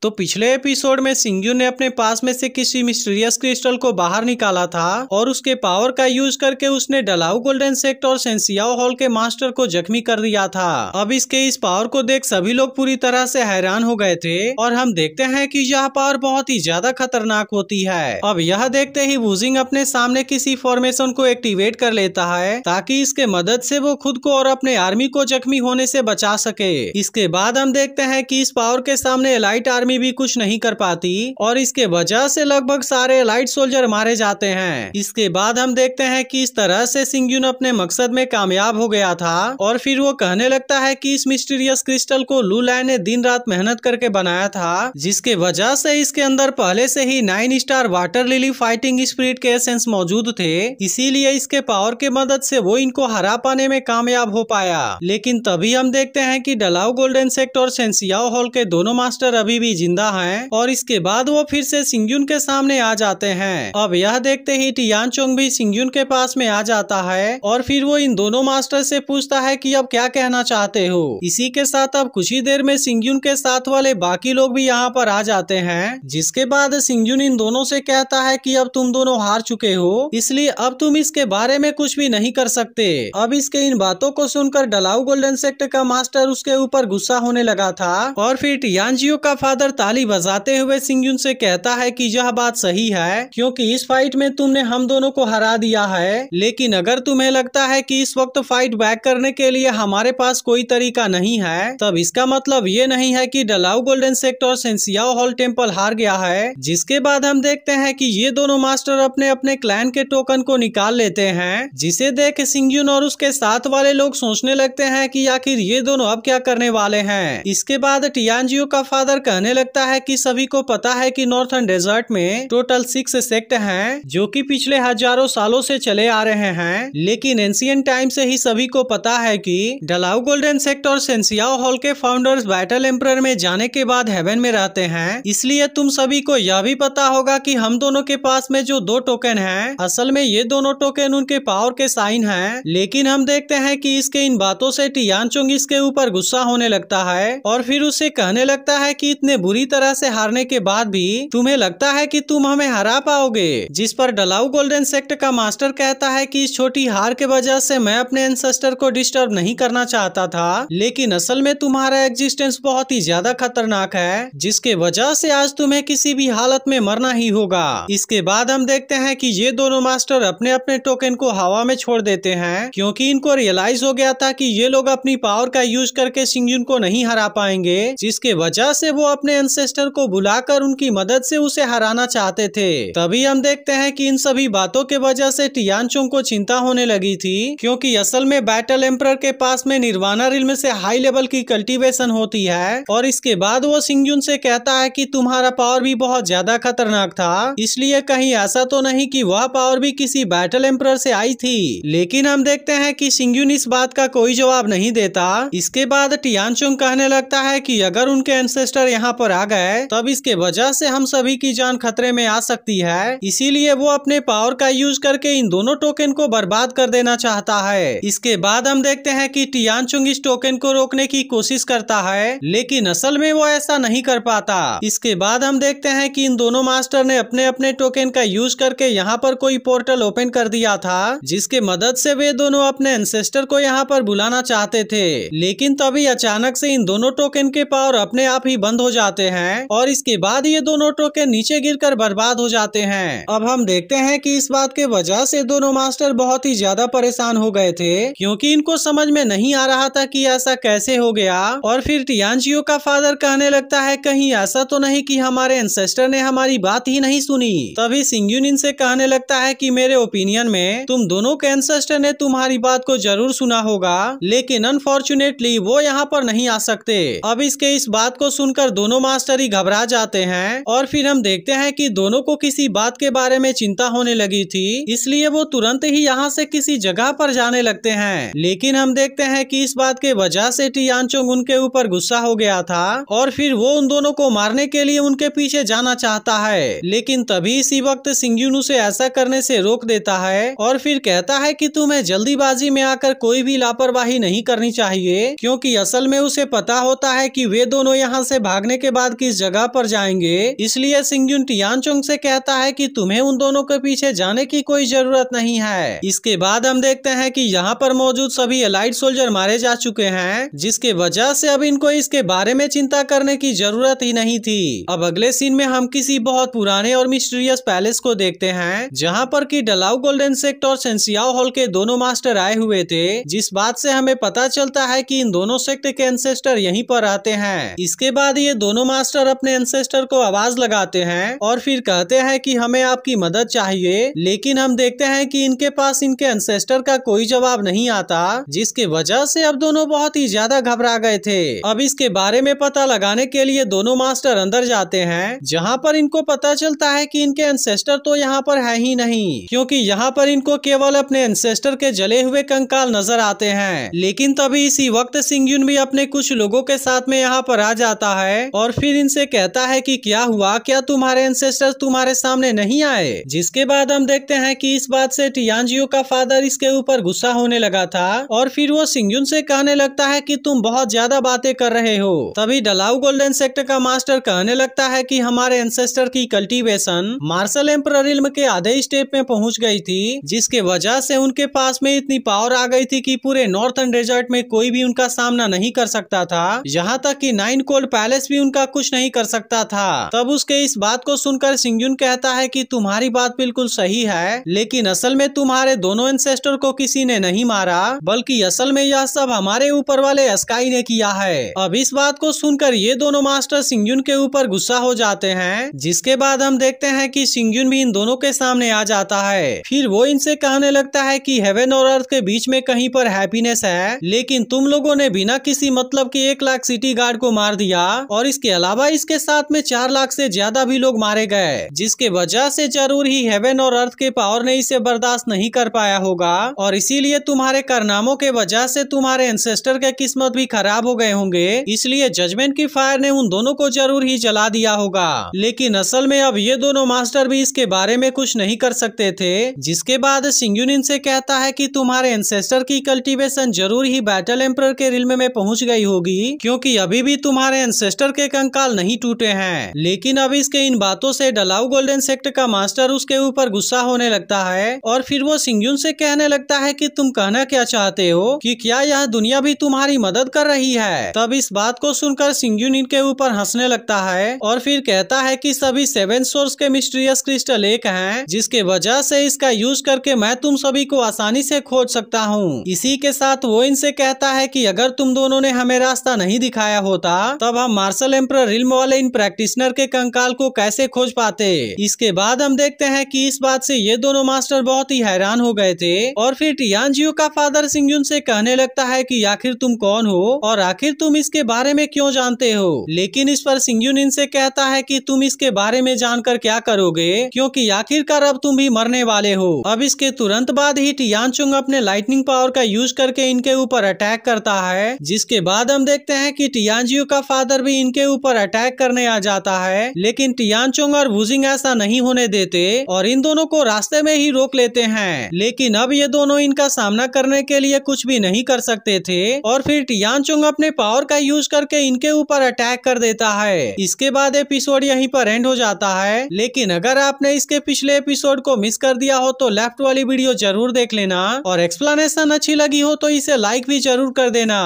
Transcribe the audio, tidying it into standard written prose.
तो पिछले एपिसोड में सिंग्यून ने अपने पास में से किसी मिस्टीरियस क्रिस्टल को बाहर निकाला था और उसके पावर का यूज करके उसने डलाउ गोल्डन सेक्ट और सेंसियाओ हॉल के मास्टर को जख्मी कर दिया था। अब इसके इस पावर को देख सभी लोग पूरी तरह से हैरान हो गए थे और हम देखते हैं कि यह पावर बहुत ही ज्यादा खतरनाक होती है। अब यह देखते ही वुजिंग अपने सामने किसी फॉर्मेशन को एक्टिवेट कर लेता है ताकि इसके मदद से वो खुद को और अपने आर्मी को जख्मी होने से बचा सके। इसके बाद हम देखते हैं कि इस पावर के सामने एलाइट आर्मी भी कुछ नहीं कर पाती और इसके वजह से लगभग सारे एलाइट सोल्जर मारे जाते हैं। इसके बाद हम देखते हैं कि इस तरह से सिंग्यून अपने मकसद में कामयाब हो गया था और फिर वो कहने लगता है कि इस मिस्टीरियस क्रिस्टल को लू लैन ने दिन रात मेहनत करके बनाया था, जिसके वजह से इसके अंदर पहले से ही 9 star water lily fighting spirit के एसेंस मौजूद थे, इसीलिए इसके पावर के मदद से वो इनको हरा पाने में कामयाब हो पाया। लेकिन तभी हम देखते हैं कि डलाउ गोल्डन सेक्ट और सेंसियाओ हॉल के दोनों मास्टर अभी भी जिंदा हैं और इसके बाद वो फिर से सिंग्यून के सामने आ जाते हैं। अब यह देखते ही टियानचोंग भी सिंग्यून के पास में आ जाता है और फिर वो इन दोनों मास्टर से पूछता है कि अब क्या कहना चाहते हो। इसी के साथ अब कुछ ही देर में सिंग्यून के साथ वाले बाकी लोग भी यहाँ पर आ जाते हैं, जिसके बाद सिंग्यून इन दोनों से कहता है कि अब तुम दोनों हार चुके हो, इसलिए अब तुम इसके बारे में कुछ भी नहीं कर सकते। अब इसके इन बातों को सुनकर डलाउ गोल्डन सेक्ट का मास्टर उसके ऊपर गुस्सा होने लगा था और फिर टियानजियो का फादर ताली बजाते हुए सिंग्यून से कहता है कि यह बात सही है क्योंकि इस फाइट में तुमने हम दोनों को हरा दिया है, लेकिन अगर तुम्हें लगता है कि इस वक्त फाइट बैक करने के लिए हमारे पास कोई तरीका नहीं है, तब इसका मतलब ये नहीं है कि डलाउ गोल्डन सेक्ट और सेंसियाओ हॉल टेम्पल हार गया है। जिसके बाद हम देखते हैं कि ये दोनों मास्टर अपने अपने क्लैन के टोकन को निकाल लेते हैं, जिसे देख सिंग्यून और उसके साथ वाले लोग सोचने लगते हैं कि आखिर ये दोनों अब क्या करने वाले हैं। इसके बाद टियानजियो का फादर कहने लगता है कि सभी को पता है कि नॉर्थर्न डेजर्ट में टोटल 6 सेक्ट हैं जो कि पिछले हजारों सालों से चले आ रहे हैं, लेकिन एंशिएंट टाइम से ही सभी को पता है कि डलाउ गोल्डन सेक्ट और सेंसियाओ हॉल के फाउंडर्स बैटल एम्परर में जाने के बाद हेवन में रहते हैं। इसलिए तुम सभी को यह भी पता होगा कि हम दोनों के पास में जो 2 टोकन हैं, असल में ये दोनों टोकन उनके पावर के साइन हैं। लेकिन हम देखते हैं कि इसके इन बातों से टियानचोंग इसके ऊपर गुस्सा होने लगता है और फिर उसे कहने लगता है कि इतने बुरी तरह से हारने के बाद भी तुम्हें लगता है कि तुम हमें हरा पाओगे। जिस पर डलाउ गोल्डन सेक्ट का मास्टर कहता है कि इस छोटी हार के वजह से मैं अपने एंसेस्टर को डिस्टर्ब नहीं करना चाहता था, लेकिन असल में तुम्हारा एग्जिस्टेंस बहुत ही ज्यादा खतरनाक है, जिसके वजह से आज तुम्हें किसी भी हालत में मरना ही होगा। इसके बाद हम देखते हैं कि ये दोनों मास्टर अपने अपने टोकन को हवा में छोड़ देते हैं क्योंकि इनको रियलाइज हो गया था कि ये लोग अपनी पावर का यूज करके सिंग्यून को नहीं हरा पाएंगे, जिसके वजह से वो अपने एंसेस्टर को बुलाकर उनकी मदद से उसे हराना चाहते थे। तभी हम देखते हैं कि इन सभी बातों के वजह से टियानचोंग को चिंता होने लगी थी क्योंकि असल में बैटल एम्परर के पास में निर्वाणा रिल्म से हाई लेवल की कल्टीवेशन होती है और इसके बाद वो सिंग्यून से कहता है कि तुम्हारा पावर भी बहुत ज्यादा खतरनाक था, इसलिए कहीं ऐसा तो नहीं कि वह पावर भी किसी बैटल एम्परर से आई थी। लेकिन हम देखते हैं कि सिंग्यून इस बात का कोई जवाब नहीं देता। इसके बाद टियानचोंग कहने लगता है कि अगर उनके एंसेस्टर यहाँ पर आ गए तब इसके वजह से हम सभी की जान खतरे में आ सकती है, इसीलिए वो अपने पावर का यूज करके इन दोनों टोकन को बर्बाद कर देना चाहता है। इसके बाद हम देखते हैं कि टियानचोंग इस टोकन को रोकने की कोशिश करता है, लेकिन असल में वो ऐसा नहीं कर पाता। इसके बाद हम देखते हैं कि इन दोनों मास्टर ने अपने अपने टोकन का यूज करके यहाँ पर कोई पोर्टल ओपन कर दिया था, जिसके मदद से वे दोनों अपने एंसेस्टर को यहाँ पर बुलाना चाहते थे। लेकिन तभी अचानक से इन दोनों टोकन के पावर अपने आप ही बंद हो जाते हैं और इसके बाद ये दोनों टोकन नीचे गिरकर बर्बाद हो जाते हैं। अब हम देखते हैं कि इस बात के वजह से दोनों मास्टर बहुत ही ज्यादा परेशान हो गए थे क्योंकि इनको समझ में नहीं आ रहा था कि ऐसा कैसे हो गया। और फिर टियानजियो का फादर कहने लगता है कहीं ऐसा तो नहीं कि हमारे एंसेस्टर ने हमारी बात ही नहीं सुनी। तभी सिंग्यून इनसे कहने लगता है कि मेरे ओपिनियन में तुम दोनों के एंसेस्टर ने तुम्हारी बात को जरूर सुना होगा, लेकिन अनफॉर्चुनेटली वो यहाँ पर नहीं आ सकते। अब इसके इस बात को सुनकर दोनों मास्टर ही घबरा जाते हैं और फिर हम देखते हैं कि दोनों को किसी बात के बारे में चिंता होने लगी थी, इसलिए वो तुरंत ही यहाँ से किसी जगह पर जाने लगते हैं। लेकिन हम देखते हैं कि इस बात के वजह से टियानचोंग उनके ऊपर गुस्सा हो गया था और फिर वो उन दोनों को मारने के लिए उनके पीछे जाना चाहता है, लेकिन तभी इसी वक्त सिंग्यून उसे ऐसा करने से रोक देता है और फिर कहता है कि तुम्हें जल्दीबाजी में आकर कोई भी लापरवाही नहीं करनी चाहिए क्योंकि असल में उसे पता होता है कि वे दोनों यहाँ से भागने के बाद किस जगह पर जाएंगे, इसलिए सिंगयुन टियानचोंग से कहता है कि तुम्हें उन दोनों के पीछे जाने की कोई जरूरत नहीं है। इसके बाद हम देखते हैं कि यहाँ पर मौजूद सभी एलाइड सोल्जर मारे जा चुके हैं, जिसके वजह से अब इनको इसके बारे में चिंता करने की जरूरत ही नहीं थी। अब अगले सीन में हम किसी बहुत पुराने और मिस्टीरियस पैलेस को देखते हैं, जहाँ पर कि डलाउ गोल्डन सेक्ट और सेंसियाओ हॉल के दोनों मास्टर आए हुए थे, जिस बात से हमें पता चलता है कि इन दोनों सेक्ट के एंसेस्टर यहीं पर आते हैं। इसके बाद ये दोनों मास्टर अपने एंसेस्टर को आवाज लगाते हैं और फिर कहते हैं कि हमें आपकी मदद चाहिए, लेकिन हम देखते हैं कि इनके पास इनके एंसेस्टर का कोई जवाब नहीं आता, जिसके वजह से अब दोनों बहुत ही ज्यादा घबरा गए थे। अब इसके बारे में पता लगाने के लिए दोनों मास्टर अंदर जाते हैं, जहाँ पर इनको पता चलता है कि इनके एंसेस्टर तो यहाँ पर है ही नहीं, क्योंकि यहाँ पर इनको केवल अपने एंसेस्टर के जले हुए कंकाल नजर आते हैं। लेकिन तभी इसी वक्त सिंगयुन भी अपने कुछ लोगों के साथ में यहाँ पर आ जाता है और फिर इनसे कहता है कि क्या हुआ, क्या तुम्हारे एंसेस्टर तुम्हारे सामने नहीं आए। जिसके बाद हम देखते हैं कि इस बात से टियानजियो का फादर इसके ऊपर गुस्सा होने लगा था और फिर वो सिंगयुन से कहने लगता है कि तुम बहुत ज्यादा बातें कर रहे हो। तभी डलाउ गोल्डन सेक्ट का मास्टर कहने लगता है कि हमारे एंसेस्टर की कल्टीवेशन मार्शल एम्परर रिल्म के आधे स्टेप में पहुंच गई थी, जिसके वजह से उनके पास में इतनी पावर आ गई थी कि पूरे नॉर्थर्न डेजर्ट में कोई भी उनका सामना नहीं कर सकता था, यहाँ तक कि 9 कोल्ड पैलेस भी उनका कुछ नहीं कर सकता था। तब उसके इस बात को सुनकर सिंगयुन कहता है कि तुम्हारी बात बिल्कुल सही है, लेकिन असल में तुम्हारे दोनों एंसेस्टर को किसी ने नहीं मारा, बल्कि असल में यह सब हमारे ऊपर वाले स्काई ने किया है। अब इस बात को सुनकर ये दोनों मास्टर सिंगयुन के ऊपर गुस्सा हो जाते हैं, जिसके बाद हम देखते हैं कि सिंगयुन भी इन दोनों के सामने आ जाता है। फिर वो इनसे कहने लगता है कि हेवन और अर्थ के बीच में कहीं पर हैप्पीनेस है, लेकिन तुम लोगों ने बिना किसी मतलब के 1 लाख सिटी गार्ड को मार दिया और इसके अलावा इसके साथ में 4 लाख से ज्यादा भी लोग मारे गए, जिसके वजह से जरूर ही हेवन और अर्थ के पावर ने इसे बर्दाश्त नहीं कर पाया होगा और इसीलिए तुम्हारे कारनामों के वजह से तुम्हारे एंसेस्टर के किस्मत भी खराब हो गए होंगे, इसलिए जजमेंट की फायर ने उन दोनों को जरूर ही जला दिया होगा। लेकिन असल में अब ये दोनों मास्टर भी इसके बारे में कुछ नहीं कर सकते थे। जिसके बाद सिंगयुन इनसे कहता है कि तुम्हारे एंसेस्टर की कल्टीवेशन जरूर ही बैटल एम्परर के रिल्म में पहुंच गई होगी, क्योंकि अभी भी तुम्हारे एंसेस्टर के कंकाल नहीं टूटे हैं। लेकिन अब इसके इन बातों से डलाउ गोल्डन सेक्ट का मास्टर उसके ऊपर गुस्सा होने लगता है और फिर वो सिंगयुन से कहने लगता है कि तुम कहना क्या चाहते हो, कि क्या यह दुनिया भी तुम्हारी मदद कर रही है। तब इस बात को सुनकर सिंगयुन इनके ऊपर हंसने लगता है और फिर कहता है कि सभी 7 सोर्स के मिस्टीरियस क्रिस्टल एक हैं, जिसके वजह से इसका यूज करके मैं तुम सभी को आसानी से खोज सकता हूँ। इसी के साथ वो इनसे कहता है कि अगर तुम दोनों ने हमें रास्ता नहीं दिखाया होता तब हम मार्शल एम्परर रिल्म वाले इन प्रैक्टिशनर के कंकाल को कैसे खोज पाते। इसके बाद हम देखते हैं कि इस बात से ये दोनों मास्टर बहुत ही हैरान हो गए थे और फिर टियानजियो का फादर सिंगयुन से कहने लगता है कि आखिर तुम कौन हो और आखिर तुम इसके बारे में क्यों जानते हो। लेकिन इस पर सिंगयुन इनसे कहता है कि तुम इसके बारे में जानकर क्या करोगे, क्योंकि आखिरकार अब तुम भी मरने वाले हो। अब इसके तुरंत बाद ही टियानचोंग अपने लाइटनिंग पावर का यूज करके इनके ऊपर अटैक करता है, जिसके बाद हम देखते हैं कि टियानजियो का फादर भी इनके ऊपर अटैक करने आ जाता है। लेकिन टियानचोंग और वुजिंग ऐसा नहीं होने देते और इन दोनों को रास्ते में ही रोक लेते हैं। लेकिन अब ये दोनों इनका सामना करने के लिए कुछ भी नहीं कर सकते थे और फिर टियानचोंग अपने पावर का यूज करके इनके ऊपर अटैक कर देता है। इसके बाद एपिसोड यहीं पर एंड हो जाता है। लेकिन अगर आपने इसके पिछले एपिसोड को मिस कर दिया हो तो लेफ्ट वाली वीडियो जरूर देख लेना और एक्सप्लेनेशन अच्छी लगी हो तो इसे लाइक भी जरूर कर देना।